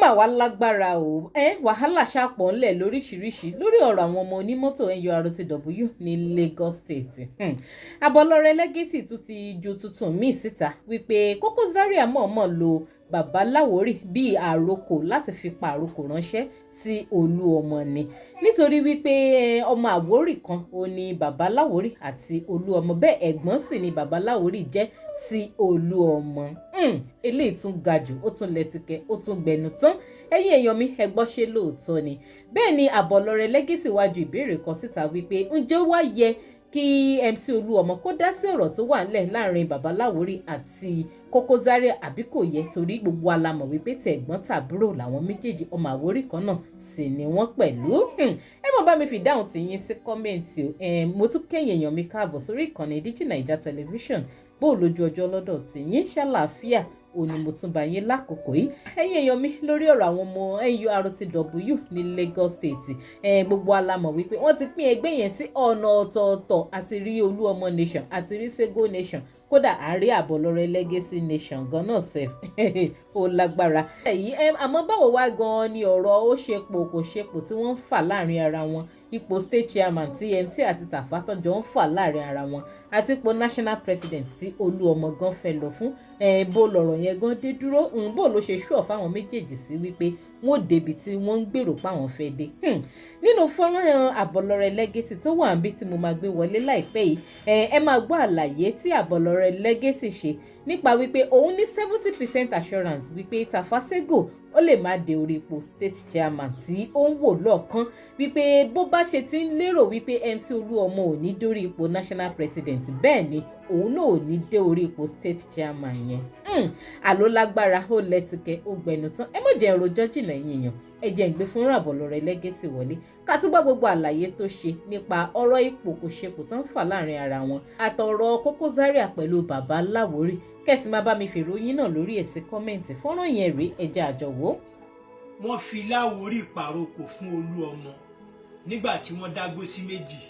mà wá lágbára o wàhálà ṣàpọ̀ ńlẹ̀ lóríṣiríṣi lórí ọ̀rọ̀ àwọn ọmọ onímọ́tò nurtw ní Lagos State. Abolore Legacy tún ti ju tuntun míì síta wípé Koko Zaria mọ̀ọ́mọ̀ lo bàbá Lawori bíi àrokò láti fi pa àrokò ránṣẹ́ sí Oluomo ni nítorí wípé ọmọ Àwórì kan ò ní bàbá Lawori àti Oluomo bẹ́ẹ̀ ẹ̀gbọ́n sì ni bàbá Lawori jẹ́ sí Oluomo. Eléyìí tún ga jù ó tún lẹ́tìkẹ́ ó tún gbẹnu tán ẹ̀yin èèyàn mi ẹ gbọ́ ṣé lóòótọ́ ni bẹ́ẹ̀ ni Abolore Legacy wájú ìbéèrè kan síta wípé ǹjẹ́ wá yẹ kí MC Oluomo kó dá sí ọ̀rọ̀ tó wà nílẹ̀ láàrin bàbá Lawori àti Koko Zaria àbí kò yẹ torí gbogbo alamọ̀ wípé tẹ̀gbọ́n tàbúrò làwọn méjèèjì ọmọ Àwórì kan náà sì ni wọ́n pẹ̀lú. Ẹ mọ̀ bá mi fi dáhùn tí yín sí kọ́mẹ̀ntì o mo tún kẹ́yìn èèyàn mi káàbọ̀ sórí ìkànnì Digi Naija Television bó lójú ọjọ́ lọ́dọ̀ tí yín ṣàlàáfíà ó ní mo tún bá yín lákòókò yìí ẹ̀yin èèyàn mi lórí ọ̀rọ̀ àwọn ọmọ nurtw ní Lagos State gbogbo alamọ̀ wípé wọ́n ti pín ẹgbẹ́ yẹn sí ọ̀nà ọ̀tọ̀ọ̀tọ̀ àti rí Oluomo nation àti rí Sego nation kódà àárí Abolore Legacy nation gan-an sef ó lágbára. Àmọ́ báwo wá gan-an ni ọ̀rọ̀ ó ṣepò kò ṣepò tí wọ́n ń fà láàrin ara wọn ipò state chairman tí MC àti Tafa tán jọ ń fà láàrin ara wọn àti ipò national president tí Oluomo gan fẹ́ lọ fún bó lọ̀rọ̀ yẹn gan dé dúró bó ló ṣe ṣúọ̀ fáwọn méjèèjì sí wípé wọ́n débi tí wọ́n ń gbèrò páwọn fẹ́ dé. Nínú fọ́nrán Abolore Legacy tó wà níbí tí mo máa gbé wọlé láìpẹ́ yìí ẹ máa gbọ́ àlàyé tí Abolore Legacy ṣe nípa wípé òun ní 70% assurance wípé Tafa Sego ó lè má dé orí ipò state chairman tí ó ń wò lọ́ọ̀kan wípé bó bá ṣe ti ń lérò wípé MC Oluomo ò ní dórí ipò national president bẹ́ẹ̀ ni òun náà ò ní dé orí ipò state chairman yẹn. Àló lágbára ó lẹ́tìkẹ́ ó gbẹnu tán ẹ má jẹ́ rojọ́ jìnnà yìnyín ẹ jẹ́ ń gbé fún Abolore Legacy wọlé ká tún gbọ́ gbogbo àlàyé tó ṣe nípa ọ̀rọ̀ ipò kò ṣepò tó ń fà láàrin ara wọn àtọ̀rọ̀ Koko Zaria pẹ̀lú bàbá Lawori kẹ́sì má bá mi fèrò yín náà lórí ẹ̀sìn kọ́mẹ́ǹtì fọ́nrán yẹn rèé ẹja àjọwò. Wọ́n fi Lawori pàrokò fún Oluomo nígbà tí wọ́n dágbó sí méjì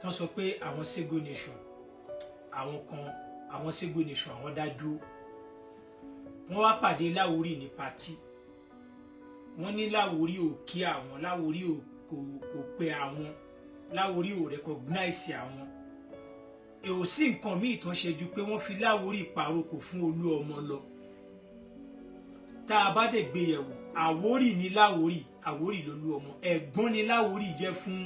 tán sọ pé àwọn Sego nation àwọn Sego nation àwọn dá dúró wọ́n wá pàdé Lawori ní pátì wọ́n ní Lawori ò kí àwọn Lawori kò pè àwọn Lawori ò recognize àwọn ò sí nǹkan míì tán ṣe ju pé wọ́n fi Lawori pàrokò fún Oluomo lọ tá a bá dé gbé yẹ̀wò Àwórì ní Lawori Àwórì l'Oluomo ẹ̀gbọ́n ní Lawori jẹ́ fún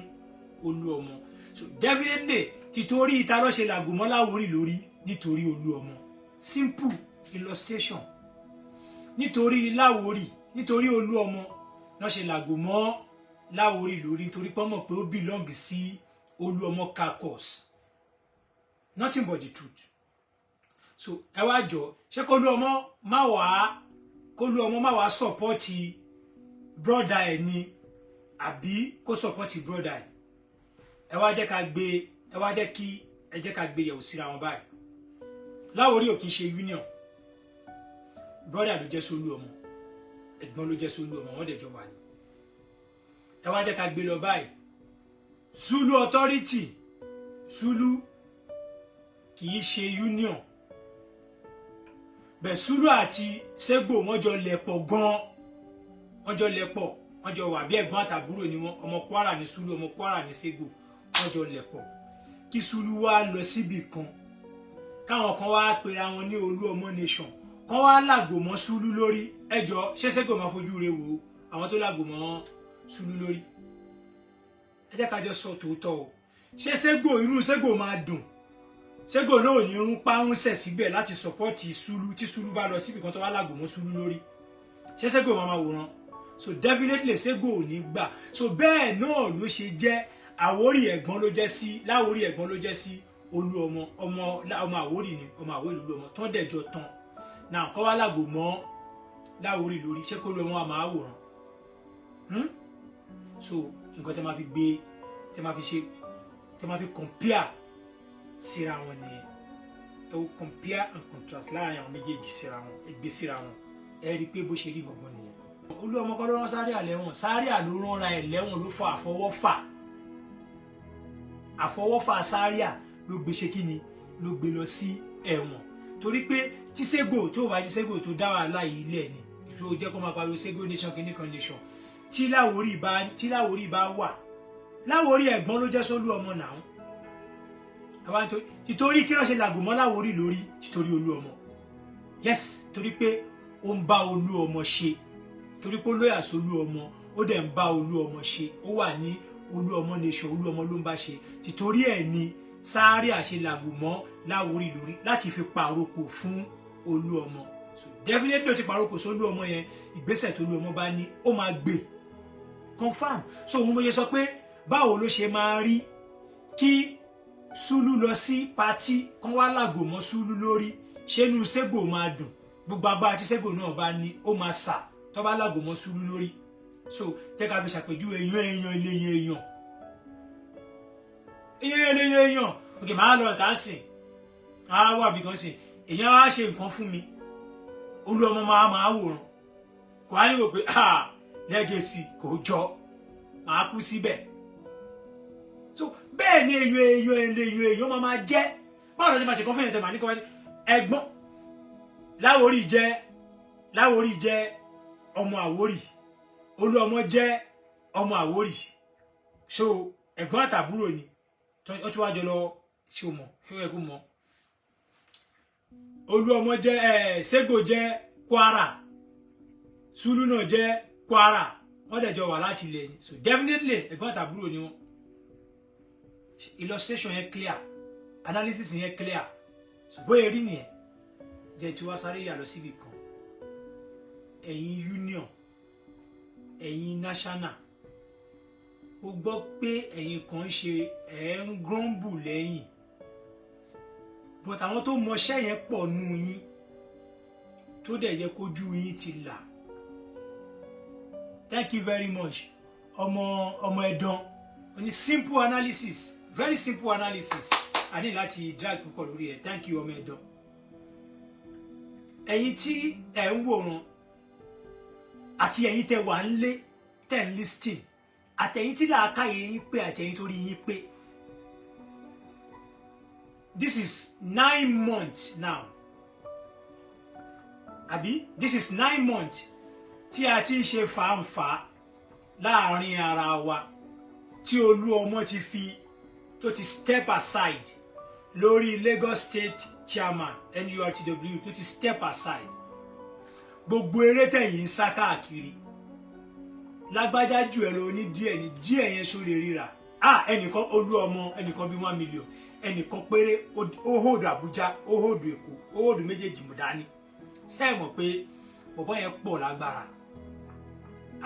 Oluomo so definitely títorí ìta ló ṣe làgò mọ́ Lawori lórí nítorí Oluomo simple illustration nítorí Lawori nítorí Oluomo ló ṣe làgò mọ́ Lawori lórí nítorí pé mọ̀ pé ó belong sí Oluomo caucus nothing but the truth so ẹ wá jọ ṣé k'Oluomo má wá support brother ẹ ni àbí kó support brother ẹ ẹ jẹ́ ká gbé yẹ̀wò síra wọn báyìí Lawori ò kì í ṣe union brother ló jẹ́ sí Oluomo ẹ̀gbọ́n ló jẹ́ sí Oluomo wọ́n dẹ̀ jọ wà ní ẹ jẹ́ ká gbé lọ báyìí Zulu authority Zulu kì í ṣe union bẹ́ẹ̀ Zulu àti Sego wọ́n jọ lẹ̀pọ̀ gan wọ́n jọ lẹ̀pọ̀ wọ́n jọ wà bí ẹ̀gbọ́n àtàbúrò ni wọ́n ọmọ Kwara ní Zulu ọmọ Kwara ní Sego wọ́n jọ lẹ̀pọ̀ kí Zulu wá lọ síbì kan káwọn kan wá pera wọn ní Oluomo nation kan wá làgò mọ́ Zulu lórí ẹjọ́ ṣé Sego máa fojú rẹ̀ wò àwọn tó làgò mọ́ Zulu lórí ẹ jẹ́ ká jọ sọ tòótọ́ o ṣé Sego inú Sego máa dùn Sego náà ò ní rún párún sẹ̀ síbẹ̀ láti sọpọ́ọ̀tì Zulu tí Zulu bá lọ síbi kan tó wá làgò mọ́ Zulu lórí ṣé Sego máa wòran so definitely Sego ò ní gbà so bẹ́ẹ̀ náà ló ṣe jẹ́ Àwórì ẹ̀gbọ́n ló jẹ́ sí Lawori ẹ̀gbọ́n ló jẹ́ sí Oluomo ọmọ Àwórì ni ọmọ Àwórì Oluomo tán dẹ̀jọ tán náà kọ́ wá làgò mọ́ Lawori lórí ṣé kó Oluomo wà máa wòran so nǹkan tẹ́ máa fi gbé tẹ́ máa fi compare síra wọn nìyẹn ẹ wo compare and contrast láàrin àwọn méjèèjì síra wọn ẹgbẹ́ síra wọn ẹ rí i pé bó ṣe rí gbọ̀ngàn nìyẹn. Oluomo kọ́ ló rán Zaria lẹ́wọ̀n Zaria ló rán ra ẹ̀ lẹ́wọ̀n ló fọ àfọwọ́fà Zaria ló gbé ṣe kí ni ló gbé lọ sí ẹ̀wọ̀n torí pé tí Sego tó wá tí Sego tó dá wàhálà yìí lẹ̀ ni tó jẹ́ kó máa pariwo Sego nation kìíní kan nation tí Lawori bá wà Lawori ẹ̀gbọ́n ló jẹ́ Oluomo náà àwa títorí kí ló ṣe làgò mọ́ Lawori lórí títorí Oluomo yes torí pé ó ń bá Oluomo ṣe torí pé lóyà sí Oluomo ó dẹ̀ ń bá Oluomo ṣe ó wà ní Oluomo nation Oluomo ló ń bá ṣe títorí ẹ̀ ni sáré àṣelàgò mọ́ Lawori lórí láti fi pàrokò fún Oluomo so definitely ó ti pàrokò sí Oluomo yẹn ìgbésẹ̀ tó Oluomo bá ní ó máa gbé confam so òun mo yẹ sọ pé báwo ló ṣe máa rí kí Zulu lọ sí pati kan wá làgò mọ́ Zulu lórí ṣé inú Sego máa dùn gbogbo agbára tí Sego náà bá ní ó máa sà tó bá làgò mọ́ Zulu lórí so jẹ́ ká fi ṣàpèjúwe èèyàn okay máa lọ tá sìn á wà bí kan sìn èèyàn á ṣe nǹkan fún mi Oluomo máa wòran kò á ní wò pé legacy kò jọ máa kú síbẹ̀ so bẹ́ẹ̀ ni èèyàn máa jẹ́ báwo ló ṣe máa ṣe kọ́ fún ẹ̀yàn tẹ̀ máa ní kọ́ ẹ̀gbọ́n Lawori jẹ́ ọmọ Àwórì Oluomo jẹ́ ọmọ Àwórì so ẹ̀gbọ́n àtàbúrò ni ó ti wá jọ lọ ṣe o mọ̀ ṣé ó yẹ kó mọ̀ Oluomo jẹ́ Sego jẹ́ Kwara Zulu náà jẹ́ Kwara wọ́n dẹ̀ jọ wà láti ilẹ̀ ni so definitely ẹ̀gbọ́n àtàbúrò ni wọ́n illustration yẹn clear analysis yẹn clear so bóyá rí nìyẹn jẹ́ tí wá sáré yà lọ síbi kan ẹ̀yin union ẹ̀yin national ó gbọ́ pé ẹ̀yin kan ṣe ń grumble lẹ́yìn but àwọn tó mọṣẹ́ yẹn pọ̀ nù yín tó dẹ̀ yẹ kójú yín ti là thank you very much ọmọ ẹ̀dán ní simple analysis very simple analysis a ní láti drag púpọ̀ lórí ẹ̀ thank you ọmọ ẹ̀dán ẹ̀yin tí ẹ̀ ń wòran àti ẹ̀yin tẹ́ wà ń lé tẹ́ ń listing àtẹ̀yin tí làákàyè yín pé àtẹ̀yin tó rí yín pé this is 9 months now àbí this is 9 months tí a ti ń ṣe fàǹfà láàrin ara wa tí Oluomo ti fi tó ti step aside lórí Lagos State Chairman nurtw tó ti step aside gbogbo eré tẹ̀yìn ń sá káàkiri lágbájá jù ẹ lọ ní díẹ̀ ní díẹ̀ yẹn ṣó lè ríra ẹnìkan Oluomo ẹnìkan bí 1 million ẹnìkan péré ó hold Abuja ó hold Èkó ó hold méjèèjì mú dání ṣé ẹ mọ̀ pé bọ̀bọ́ yẹn pọ̀ lágbára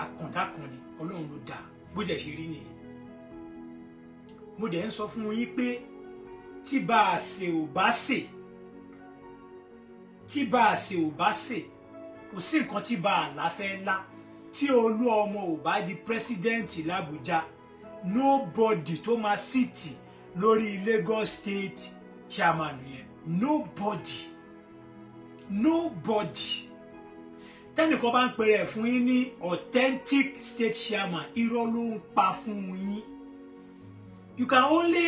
àkàndá kan ni Ọlọ́run ló dá bó dẹ̀ ṣe rí nìyẹn mo dẹ̀ ń sọ fún yín pé tí bá a ṣe ò bá ṣe kò sí nǹkan tí bá a là fẹ́ lá tí Oluomo ò bá di president l'Abuja nobody tó máa sìtì lórí Lagos State Chairman yẹn nobody tẹ́nìkan bá ń pè rẹ̀ fún yín ní authentic state chairman irọ́ ló ń pa fún yín you can only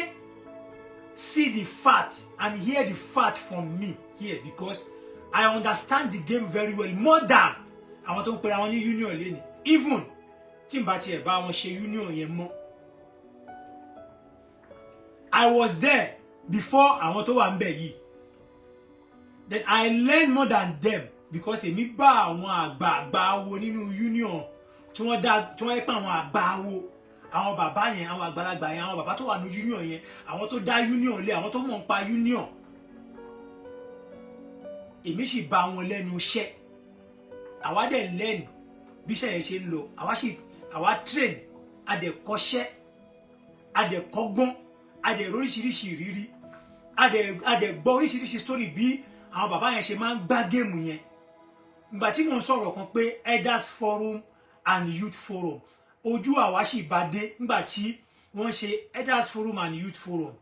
see the fact and hear the fact from me here because I understand the game very well more than àwọn tó ń pè àwọn ní union lẹ́nu even tí n bá tiẹ̀ bá wọn ṣe union yẹn mọ́ I was there before àwọn tó wà ń bẹ̀ yìí then I learned more than them because èmi bá àwọn àgbààgbà wo nínú union tí wọ́n yẹ pé àwọn àgbà wo àwọn bàbá yẹn àwọn àgbàlagbà yẹn àwọn bàbá tó wà ní union yẹn àwọn tó dá union lé àwọn tó mọ̀ ń pa union èmi sì bá wọn lẹ́nu iṣẹ́ àwa dẹ̀ lẹ́nu bí iṣẹ́ yẹn ṣe ń lọ àwa train adẹ̀kọ́ṣẹ́ adẹ̀kọ́gbọ́n adẹ̀róríṣiríṣi ìrírí adẹ̀gbọ́ oríṣiríṣi story bí àwọn bàbá yẹn ṣe máa ń gbá géèmù yẹn ìgbà tí mò ń sọ̀rọ̀ kan pé elders forum and youth forum ojú àwa sì bá dé nígbà tí wọ́n ṣe elders forum and youth forum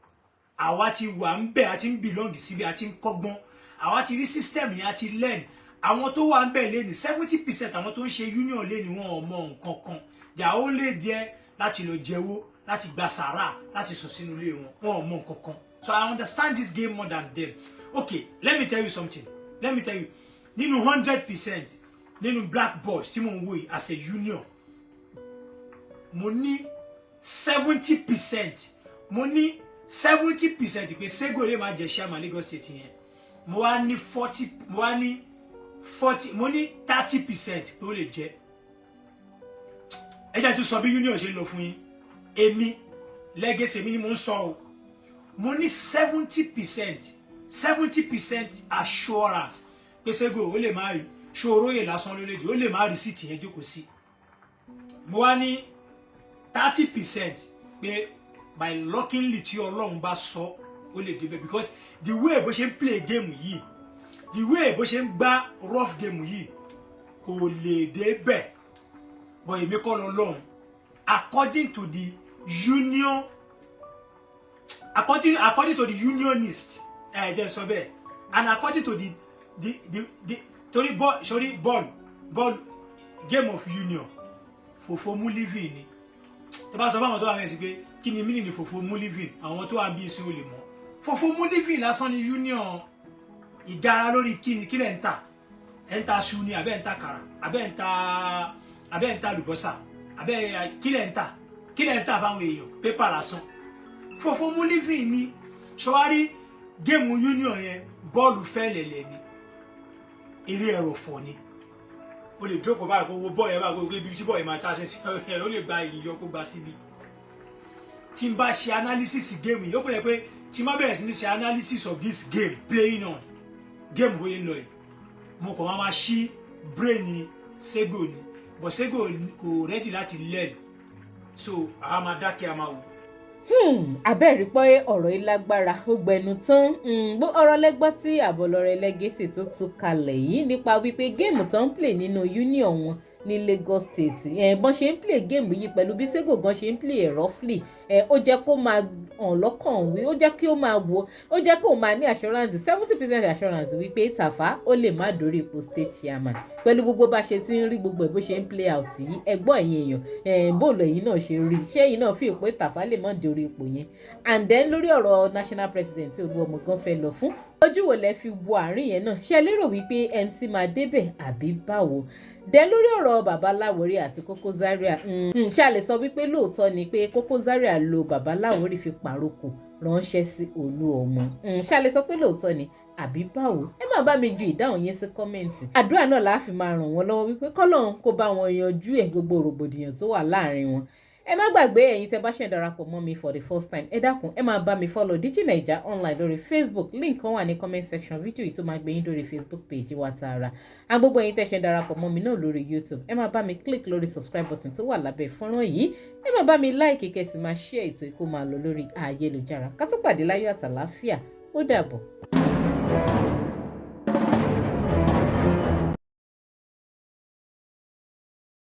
àwa ti wà ń bẹ̀ àti ń belong síbi àti ń kọ́gbọ́n àwa ti rí system yẹn àti learn àwọn tó wà ń bẹ̀ lé ní 70% àwọn tó ń ṣe union lé ní wọn ò mọ nǹkan kan they are only there láti lọ jẹ́wọ́ láti gba sàrà láti sùn sínú ilé wọn ò mọ nǹkan kan so I understand this game more than them. Okay, let me tell you something. Let me tell you, nínú 100%, nínú black boys tí mò ń wò yìí as a union mo ní 70%, mo ní 70% pé Sego lè máa jẹ chairman Lagos State yẹn, mo wá ní 40, mo wá ní 40, mo ní 30% pé ó lè jẹ. Ẹ jẹ́ tún sọ bí union ṣe lọ fún yín, èmi legacy mi ni mo ń sọ o, mo ní 70% assurance pé Sego ó lè máa rí ṣòro yè lásán ló lè jù, ó lè máa rí sí tìyẹn jókòó sí. Mo wá ní 30% pé by luckily tí Ọlọ́run bá sọ ó lè débẹ̀, because the way bó ṣe ń play game yìí, the way bó ṣe ń gbá rough game yìí kò lè débẹ̀, but èmi kọ́ l'Ọlọ́run according to the union, according to the unionist jẹ́ sọ bẹ́ẹ̀, and according to the torí ball game of union fòfò mú living ni. Tó bá sọ fáwọn tó wà mẹ́sì pé kí ni meaning ni fòfò mú living, àwọn tó wà ń bí ìsìn ò lè mọ̀. Fòfò mú living lásán ni union, ìgara lórí kíni kí lẹ̀ ń tà, ẹ̀ ń ta ṣu ni àbẹ́ ń ta kàrà, àbẹ́ ń ta lùbọ́sà, àbẹ́ kí lẹ̀ ń tà fáwọn èèyàn, pépà lásán. Fòfò mú living ni. Ṣọwárí game union yẹn bọ́ọ̀lù fẹ́lẹ̀lẹ̀ ni, eré ẹ̀rọ̀fọ̀ ni. O lè jókòó báyìí kó wo bọ́ọ̀ yẹn báyìí kó gbé ibi tí bọ́ọ̀ yẹn máa táṣẹ́ sí ẹ̀ ó lè gba ìyọ kó gba síbi. Tí n bá ṣe analysis game yìí ó pè é pé tí n bá bẹ̀rẹ̀ sí ní ṣe analysis of this game playing on game bóyá lọ yìí, mo kàn máa ṣí brain Sego ni, but Sego kò ready láti learn, so àwa máa dákẹ́ a máa wò. Abẹ́rí pé ọ̀rọ̀ yìí lágbára ó gbẹnu tán. Ọ̀rọ̀ lẹ́gbọ́ tí Abolore Legacy tó tú kalẹ̀ yìí nípa wípé géèmù tó ń play nínú union wọn ní Lagos State, bọ́n ṣe ń play géèmù yìí pẹ̀lú bí Sego gan ṣe ń play roughly, ó jẹ́ kó máa hàn lọ́kàn wí, ó jẹ́ kí ó máa wo, ó jẹ́ kó máa ní assurance 70% assurance wípé Tafa ó lè má dórí ipò state chairman pẹ̀lú gbogbo bá ṣe ti ń rí gbogbo ẹ̀ bó ṣe ń play out yìí. Ẹgbọ́n ẹ̀yin èèyàn bóòlù ẹ̀yin náà ṣe rí, ṣé ẹ̀yin náà fi pé Tafa lè má dórí ipò yẹn? And then lórí ọ̀rọ̀ national president tí Oluomo gan fẹ́ lọ fún, ojú wo lẹ fi wo àárín yẹn náà? Ṣé lérò wípé MC máa débẹ̀ àbí báwo? Then lórí ọ̀rọ̀ bàbá Lawori àti Koko Zaria, ṣé a lè sọ wípé lóòótọ́ ni pé Koko Zaria lo bàbá Lawori fi pàrókò ránṣẹ́ sí Oluomo? Ṣé a lè sọ pé lóòótọ́ ni àbí báwo? Ẹ máa bá mi ju ìdáhùn yẹn sí kọ́mẹ́ǹtì. Àdúrà náà la fi máa ràn wọ́n lọ́wọ́ wípé k'Ọlọ́run kó bá wọn yanjú gbogbo rògbòdìyàn tó wà láàrin wọn. Ẹ má gbàgbé ẹ̀yin tẹ́ bá ṣe darapọ̀ mọ́ mi for the first time, ẹ dákun ẹ máa bá mi follow DigiNaija online lórí Facebook, link kan wà ní comment section fídíò yìí tó máa gbé yín lórí Facebook page wa tààrà. And gbogbo ẹ̀yin tẹ́ ṣe darapọ̀ mọ́ mi náà lórí YouTube, ẹ máa bá mi click lórí subscribe button tó wà lábẹ́ fọ́nrán yìí, ẹ máa bá mi like kẹ́sì máa share ètò ìkó máa lọ lórí ayélujára. Ká tó pàdé láyọ̀ àtàlàáfíà, ó dàbọ̀.